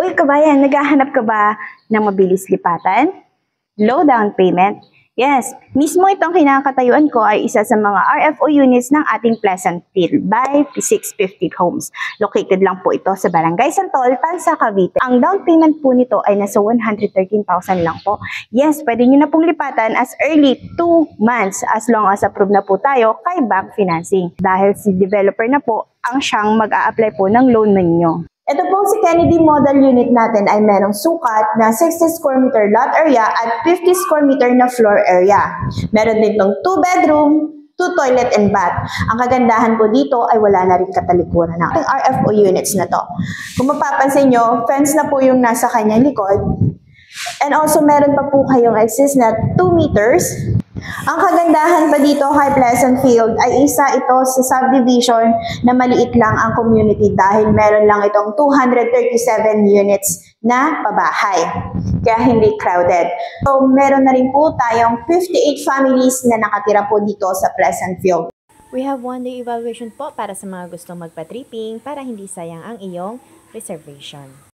Uy, kabayan, naghahanap ka ba ng mabilis lipatan? Low down payment? Yes, mismo itong kinakatayuan ko ay isa sa mga RFO units ng ating Pleasant Field by P650 Homes. Located lang po ito sa Barangay Santol, Tansa, Cavite. Ang down payment po nito ay nasa 113,000 lang po. Yes, pwede nyo na pong lipatan as early 2 months as long as approved na po tayo kay bank financing. Dahil si developer na po ang siyang mag-a-apply po ng loan ninyo. Ito pong si Kennedy Model Unit natin ay merong sukat na 60 square meter lot area at 50 square meter na floor area. Meron din itong 2 bedroom, 2 toilet and bath. Ang kagandahan po dito ay wala na rin katalikuran ng ating RFO units na to. Kung mapapansin nyo, fence na po yung nasa kanyang likod. And also meron pa po kayong access na 2 meters. Ang kagandahan pa dito kay Pleasant Field ay isa ito sa subdivision na maliit lang ang community dahil meron lang itong 237 units na pabahay. Kaya hindi crowded. So meron na rin po tayong 58 families na nakatira po dito sa Pleasant Field. We have one-day evaluation po para sa mga gustong magpa-tripping para hindi sayang ang iyong reservation.